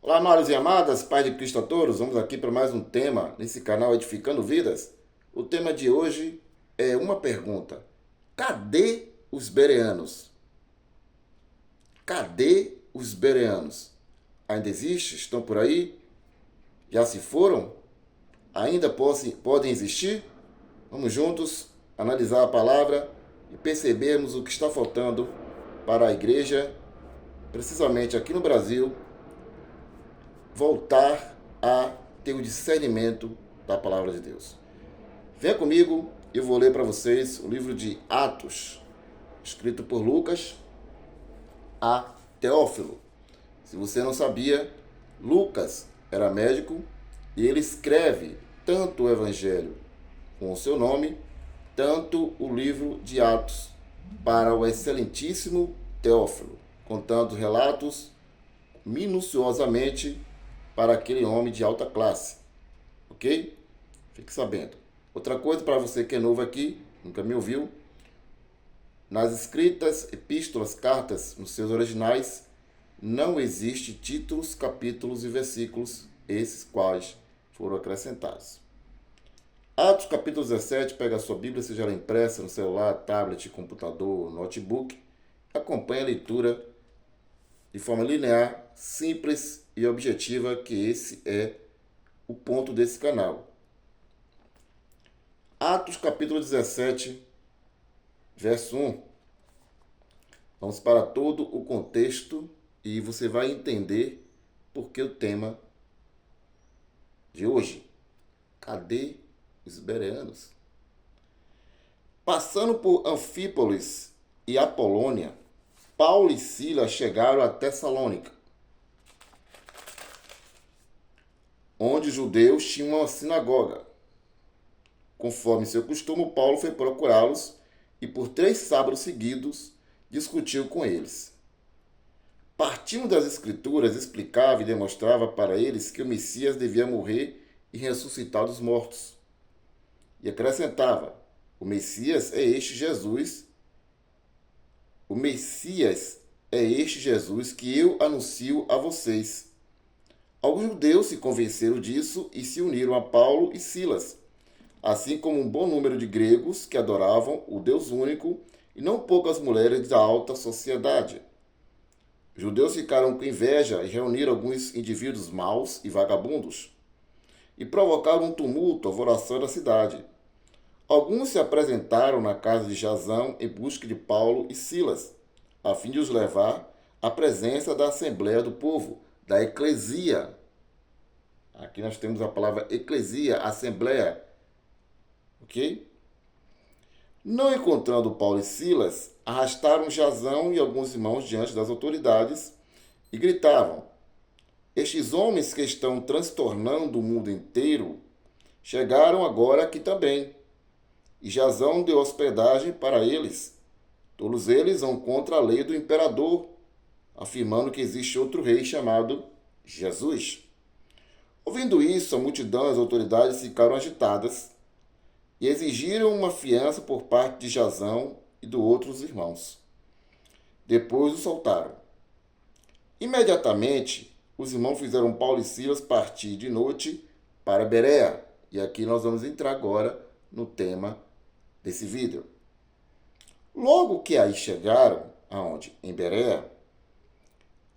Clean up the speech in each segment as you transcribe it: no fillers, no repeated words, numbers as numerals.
Olá, amados e amadas, Pai de Cristo a todos. Vamos aqui para mais um tema nesse canal Edificando Vidas. O tema de hoje é uma pergunta: cadê os bereanos? Cadê os bereanos? Ainda existem? Estão por aí? Já se foram? Ainda podem existir? Vamos juntos analisar a palavra e percebermos o que está faltando para a igreja, precisamente aqui no Brasil, voltar a ter o discernimento da palavra de Deus. Venha comigo, eu vou ler para vocês o livro de Atos, escrito por Lucas a Teófilo. Se você não sabia, Lucas era médico e ele escreve tanto o Evangelho com o seu nome, tanto o livro de Atos para o excelentíssimo Teófilo, contando relatos minuciosamente para aquele homem de alta classe, ok? Fique sabendo. Outra coisa para você que é novo aqui, nunca me ouviu, nas escritas, epístolas, cartas, nos seus originais, não existe títulos, capítulos e versículos, esses quais foram acrescentados. Atos capítulo 17, pega a sua Bíblia, seja ela impressa no celular, tablet, computador, notebook, acompanhe a leitura de forma linear, simples e objetiva, que esse é o ponto desse canal. Atos capítulo 17, verso 1. Vamos para todo o contexto e você vai entender por que o tema de hoje. Cadê os bereanos? Passando por Anfípolis e Apolônia, Paulo e Silas chegaram a Tessalônica, onde os judeus tinham uma sinagoga. Conforme seu costume, Paulo foi procurá-los e por 3 sábados seguidos discutiu com eles. Partindo das Escrituras, explicava e demonstrava para eles que o Messias devia morrer e ressuscitar dos mortos. E acrescentava: o Messias é este Jesus. O Messias é este Jesus que eu anuncio a vocês. Alguns judeus se convenceram disso e se uniram a Paulo e Silas, assim como um bom número de gregos que adoravam o Deus único e não poucas mulheres da alta sociedade. Os judeus ficaram com inveja e reuniram alguns indivíduos maus e vagabundos e provocaram um tumulto, alvoroçando da cidade. Alguns se apresentaram na casa de Jasão em busca de Paulo e Silas, a fim de os levar à presença da Assembleia do Povo, da Eclesia. Aqui nós temos a palavra Eclesia, Assembleia, ok? Não encontrando Paulo e Silas, arrastaram Jasão e alguns irmãos diante das autoridades e gritavam: estes homens que estão transtornando o mundo inteiro chegaram agora aqui também. E Jasão deu hospedagem para eles. Todos eles vão contra a lei do imperador, afirmando que existe outro rei chamado Jesus. Ouvindo isso, a multidão e as autoridades ficaram agitadas e exigiram uma fiança por parte de Jasão e dos outros irmãos. Depois o soltaram. Imediatamente, os irmãos fizeram Paulo e Silas partir de noite para Bereia. E aqui nós vamos entrar agora no tema desse vídeo. Logo que aí chegaram, aonde? Em Bereia,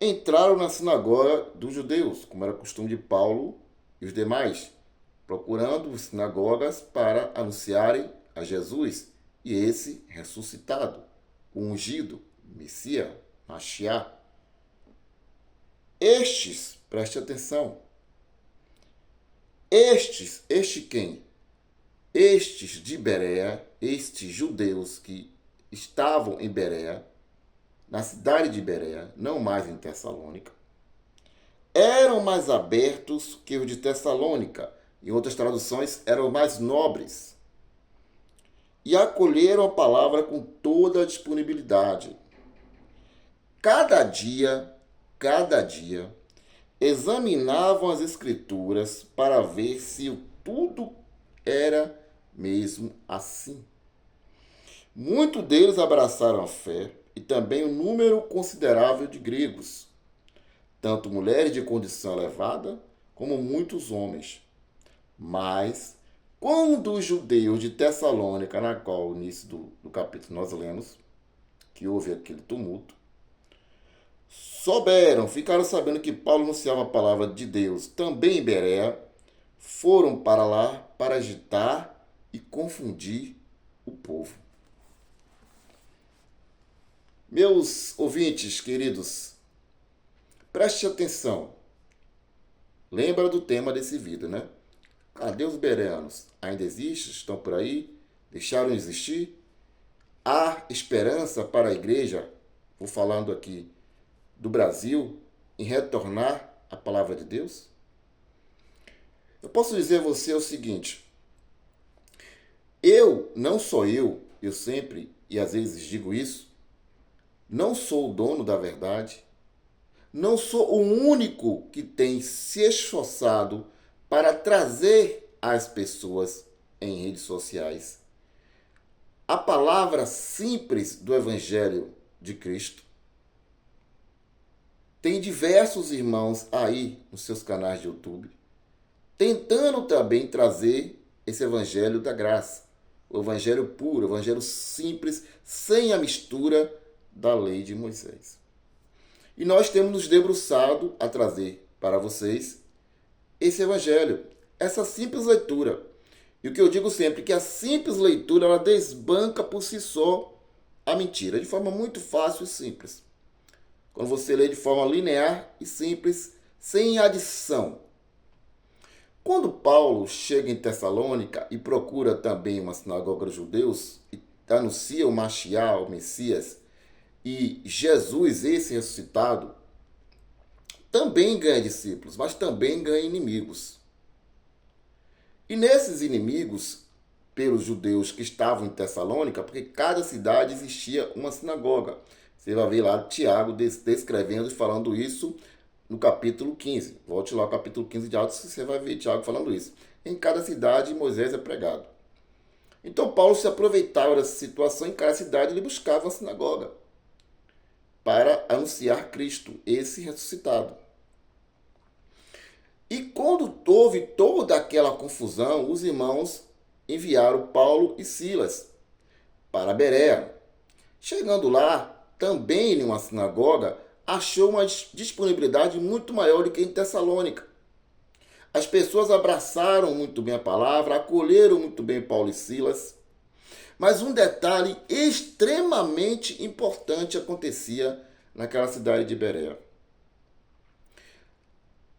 entraram na sinagoga dos judeus, como era costume de Paulo e os demais, procurando sinagogas para anunciarem a Jesus e esse ressuscitado, o ungido, Messias, Mashiach. Estes, preste atenção, este quem? Estes de Bereia, estes judeus que estavam em Bereia, na cidade de Bereia, não mais em Tessalônica, eram mais abertos que os de Tessalônica. Em outras traduções, eram mais nobres. E acolheram a palavra com toda a disponibilidade. Cada dia, examinavam as Escrituras para ver se tudo era mesmo assim. Muitos deles abraçaram a fé e também um número considerável de gregos. tanto mulheres de condição elevada, como muitos homens. Mas, quando os judeus de Tessalônica, na qual no início do capítulo nós lemos, que houve aquele tumulto, ficaram sabendo que Paulo anunciava a palavra de Deus também em Bereia, foram para lá para agitar e confundir o povo. Meus ouvintes queridos, preste atenção. Lembra do tema desse vídeo, né? Cadê os bereanos? Ainda existem? Estão por aí? Deixaram de existir? Há esperança para a igreja, vou falando aqui, do Brasil, em retornar à palavra de Deus? Eu posso dizer a você o seguinte: não sou eu sempre e às vezes digo isso, não sou o dono da verdade, não sou o único que tem se esforçado para trazer às pessoas em redes sociais a palavra simples do Evangelho de Cristo. Tem diversos irmãos aí nos seus canais de YouTube tentando também trazer esse Evangelho da graça, o Evangelho puro, o Evangelho simples, sem a mistura da lei de Moisés. E nós temos nos debruçado a trazer para vocês esse Evangelho, essa simples leitura. E o que eu digo sempre, que a simples leitura, ela desbanca por si só a mentira, de forma muito fácil e simples. Quando você lê de forma linear e simples, sem adição. Quando Paulo chega em Tessalônica e procura também uma sinagoga dos judeus, e anuncia o Mashiach, o Messias, e Jesus, esse ressuscitado, também ganha discípulos, mas também ganha inimigos. E nesses inimigos, pelos judeus que estavam em Tessalônica, porque cada cidade existia uma sinagoga. Você vai ver lá Tiago descrevendo e falando isso no capítulo 15. Volte lá ao capítulo 15 de Atos, você vai ver Tiago falando isso. Em cada cidade, Moisés é pregado. Então, Paulo se aproveitava dessa situação, em cada cidade ele buscava uma sinagoga para anunciar Cristo, esse ressuscitado. E quando houve toda aquela confusão, os irmãos enviaram Paulo e Silas para Bereia. Chegando lá, também em uma sinagoga, achou uma disponibilidade muito maior do que em Tessalônica. As pessoas abraçaram muito bem a palavra, acolheram muito bem Paulo e Silas. Mas um detalhe extremamente importante acontecia naquela cidade de Bereia.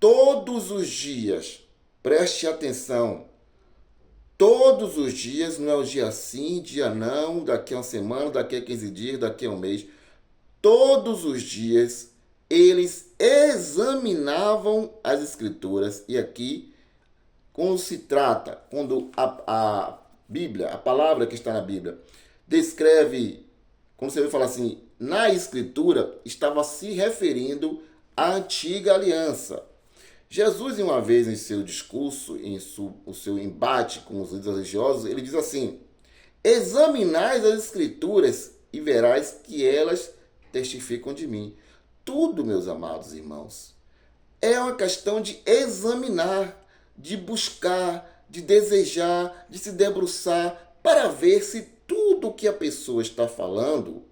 Todos os dias, preste atenção, todos os dias, não é um dia sim, dia não, daqui a uma semana, daqui a 15 dias, daqui a um mês, todos os dias eles examinavam as escrituras. E aqui, quando a Bíblia, a palavra que está na Bíblia, descreve, como você vai falar assim, na escritura, estava se referindo à antiga aliança. Jesus, uma vez em seu discurso, o seu embate com os líderes religiosos, ele diz assim: examinais as escrituras e verás que elas testificam de mim. Tudo, meus amados irmãos, é uma questão de examinar, de buscar, de desejar, de se debruçar para ver se tudo o que a pessoa está falando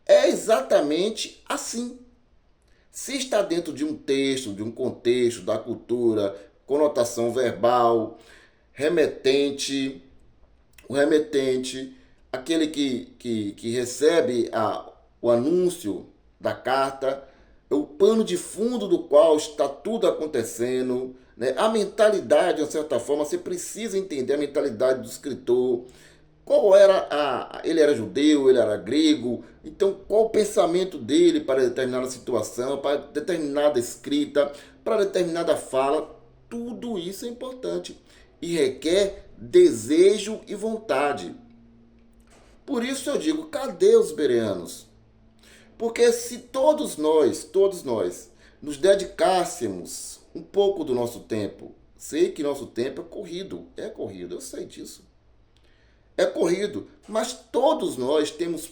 é exatamente assim. Se está dentro de um texto, de um contexto, da cultura, conotação verbal, o remetente, aquele que recebe o anúncio da carta, o pano de fundo do qual está tudo acontecendo, né? A mentalidade, de uma certa forma, você precisa entender a mentalidade do escritor. Qual era ele era judeu, ele era grego, então qual o pensamento dele para determinada situação, para determinada escrita, para determinada fala, tudo isso é importante e requer desejo e vontade. Por isso eu digo, cadê os bereanos? Porque se todos nós, nos dedicássemos um pouco do nosso tempo, sei que nosso tempo é corrido, eu sei disso. É corrido, mas todos nós temos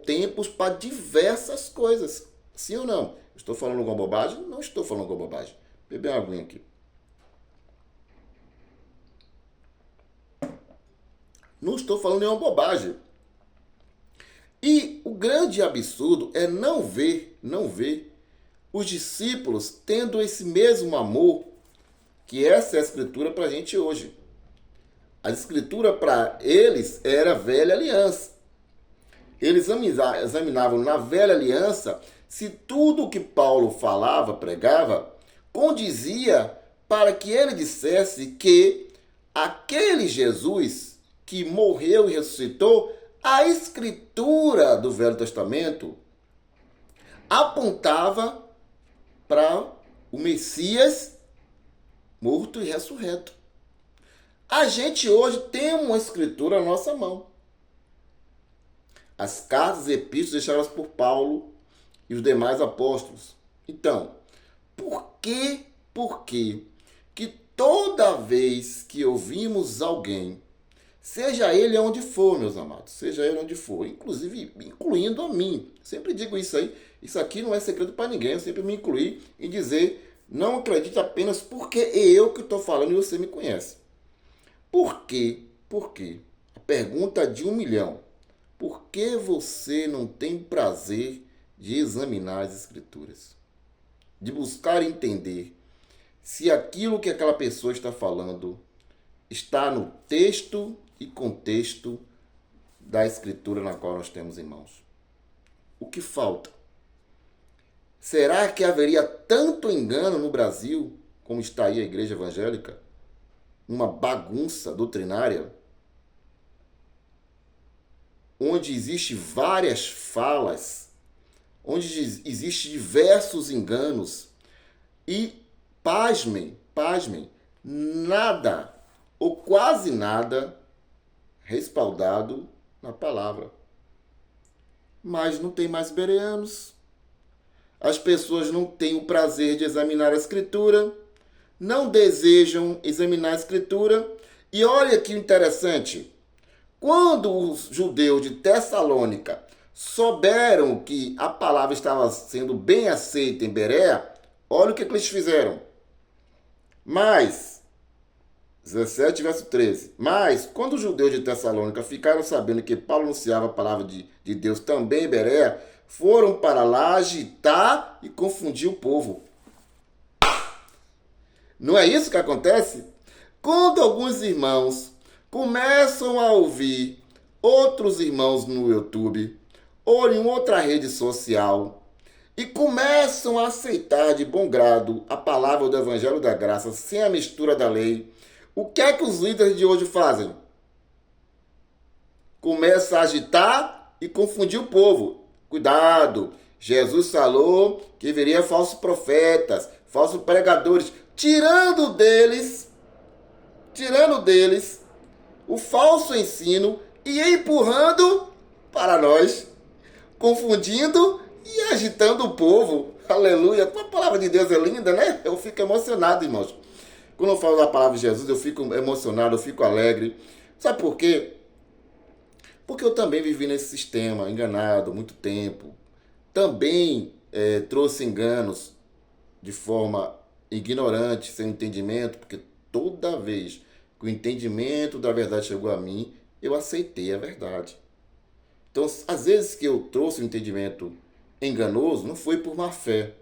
tempos para diversas coisas, sim ou não? Estou falando alguma bobagem? Não estou falando alguma bobagem. Beber uma aguinha aqui. Não estou falando nenhuma bobagem. E o grande absurdo é não ver os discípulos tendo esse mesmo amor que essa é a escritura para a gente hoje. A escritura para eles era a velha aliança. Eles examinavam na velha aliança se tudo o que Paulo falava, pregava, condizia para que ele dissesse que aquele Jesus que morreu e ressuscitou, a escritura do Velho Testamento apontava para o Messias morto e ressurreto. A gente hoje tem uma escritura na nossa mão. As cartas e epístolas deixadas por Paulo e os demais apóstolos. Então, por que toda vez que ouvimos alguém, seja ele onde for, meus amados, seja ele onde for, inclusive incluindo a mim, sempre digo isso aí, isso aqui não é segredo para ninguém, eu sempre me incluí em dizer, não acredite apenas porque é eu que estou falando e você me conhece. Por quê? Por quê? A pergunta de 1 milhão. Por que você não tem prazer de examinar as escrituras? De buscar entender se aquilo que aquela pessoa está falando está no texto e contexto da escritura na qual nós temos em mãos. O que falta? Será que haveria tanto engano no Brasil como está aí a igreja evangélica? Uma bagunça doutrinária? Onde existe várias falas, onde existe diversos enganos e, pasmem, nada ou quase nada respaldado na palavra. Mas não tem mais bereanos. As pessoas não têm o prazer de examinar a escritura, não desejam examinar a escritura. E olha que interessante, quando os judeus de Tessalônica souberam que a palavra estava sendo bem aceita em Bereia, olha o que eles fizeram. Mas, 17, verso 13. Mas, quando os judeus de Tessalônica ficaram sabendo que Paulo anunciava a palavra de Deus também em Bereia, foram para lá agitar e confundir o povo. Não é isso que acontece? Quando alguns irmãos começam a ouvir outros irmãos no YouTube ou em outra rede social e começam a aceitar de bom grado a palavra do Evangelho da Graça sem a mistura da lei, o que é que os líderes de hoje fazem? Começam a agitar e confundir o povo. Cuidado! Jesus falou que viria falsos profetas, falsos pregadores, tirando deles o falso ensino e empurrando para nós, confundindo e agitando o povo. Aleluia! A palavra de Deus é linda, né? Eu fico emocionado, irmãos. Quando eu falo da palavra de Jesus, eu fico emocionado, eu fico alegre. Sabe por quê? Porque eu também vivi nesse sistema, enganado, muito tempo. Também trouxe enganos de forma ignorante, sem entendimento, porque toda vez que o entendimento da verdade chegou a mim, eu aceitei a verdade. Então, às vezes que eu trouxe um entendimento enganoso, não foi por má fé.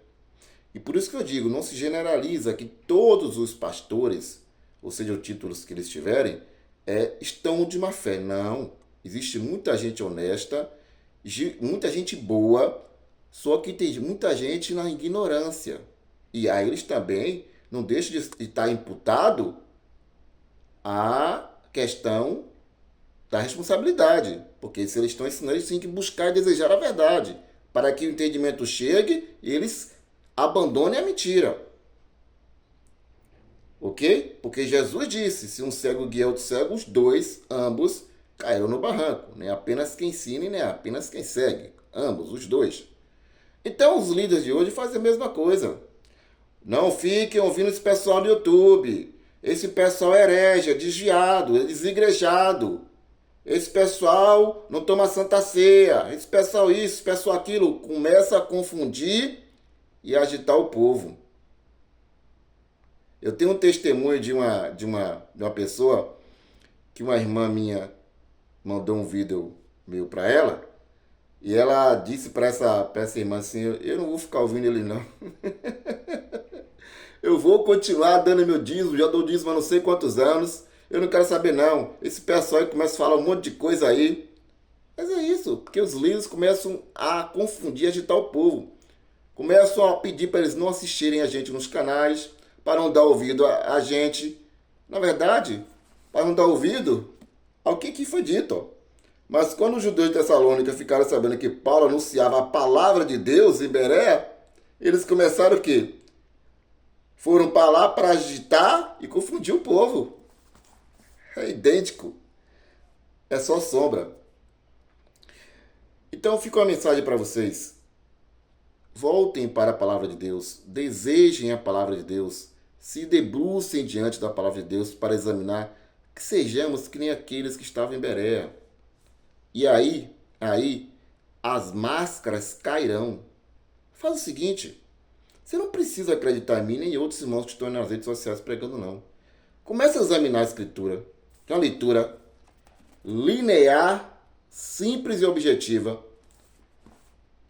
E por isso que eu digo, não se generaliza que todos os pastores, ou seja, os títulos que eles tiverem, estão de má fé. Não. Existe muita gente honesta, muita gente boa, só que tem muita gente na ignorância. E a eles também não deixam de estar imputado a questão da responsabilidade. Porque se eles estão ensinando, eles têm que buscar e desejar a verdade, para que o entendimento chegue e eles abandonem a mentira. Ok? Porque Jesus disse, se um cego guia outro cego, os dois, ambos, caíram no barranco. Nem apenas quem ensina e nem apenas quem segue. Ambos, os dois. Então os líderes de hoje fazem a mesma coisa. Não fiquem ouvindo esse pessoal no YouTube. Esse pessoal é herege, é desviado, é desigrejado. Esse pessoal não toma santa ceia. Esse pessoal isso, esse pessoal aquilo. Começa a confundir e agitar o povo. Eu tenho um testemunho de uma pessoa que uma irmã minha mandou um vídeo meu para ela, e ela disse para essa irmã assim: eu não vou ficar ouvindo ele não. Eu vou continuar dando meu dízimo, já dou dízimo há não sei quantos anos. Eu não quero saber não. Esse pessoal aí começa a falar um monte de coisa aí. Mas é isso, porque os líderes começam a confundir, agitar o povo. Começam a pedir para eles não assistirem a gente nos canais, para não dar ouvido a gente. Na verdade, para não dar ouvido ao que foi dito. Mas quando os judeus de Tessalônica ficaram sabendo que Paulo anunciava a palavra de Deus em Bereia, eles começaram o quê? Foram para lá para agitar e confundir o povo. É idêntico. É só sombra. Então fica uma mensagem para vocês. Voltem para a palavra de Deus. Desejem a palavra de Deus. Se debrucem diante da palavra de Deus para examinar que sejamos que nem aqueles que estavam em Bereia. E aí, as máscaras cairão. Faz o seguinte. Você não precisa acreditar em mim nem em outros irmãos que estão nas redes sociais pregando, não. Comece a examinar a Escritura. Que é uma leitura linear, simples e objetiva.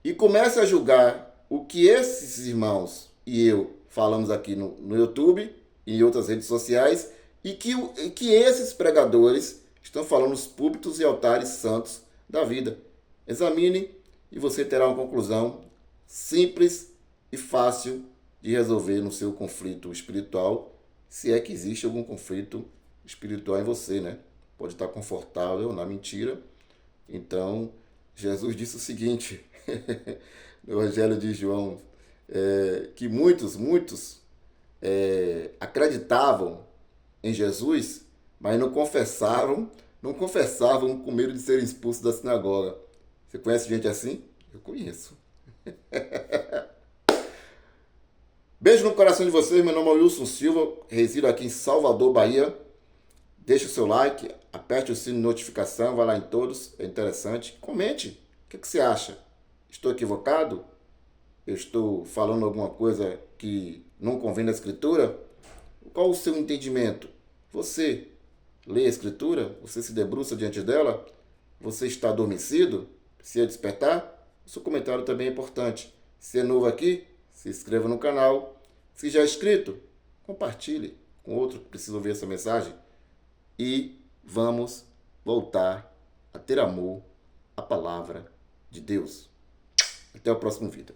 E comece a julgar o que esses irmãos e eu falamos aqui no YouTube e em outras redes sociais e que esses pregadores estão falando nos púlpitos e altares santos da vida. Examine e você terá uma conclusão simples e fácil de resolver no seu conflito espiritual, se é que existe algum conflito espiritual em você, né? Pode estar confortável na mentira. Então, Jesus disse o seguinte, no Evangelho de João, que muitos acreditavam em Jesus, mas não confessavam com medo de serem expulsos da sinagoga. Você conhece gente assim? Eu conheço. Beijo no coração de vocês, meu nome é Wilson Silva, resido aqui em Salvador, Bahia. Deixe o seu like, aperte o sino de notificação, vai lá em todos, é interessante. Comente, o que você acha? Estou equivocado? Eu estou falando alguma coisa que não convém da Escritura? Qual o seu entendimento? Você lê a Escritura? Você se debruça diante dela? Você está adormecido? Precisa despertar? O seu comentário também é importante. Se é novo aqui, se inscreva no canal. Se já é inscrito, compartilhe com outro que precisa ouvir essa mensagem. E vamos voltar a ter amor à palavra de Deus. Até o próximo vídeo.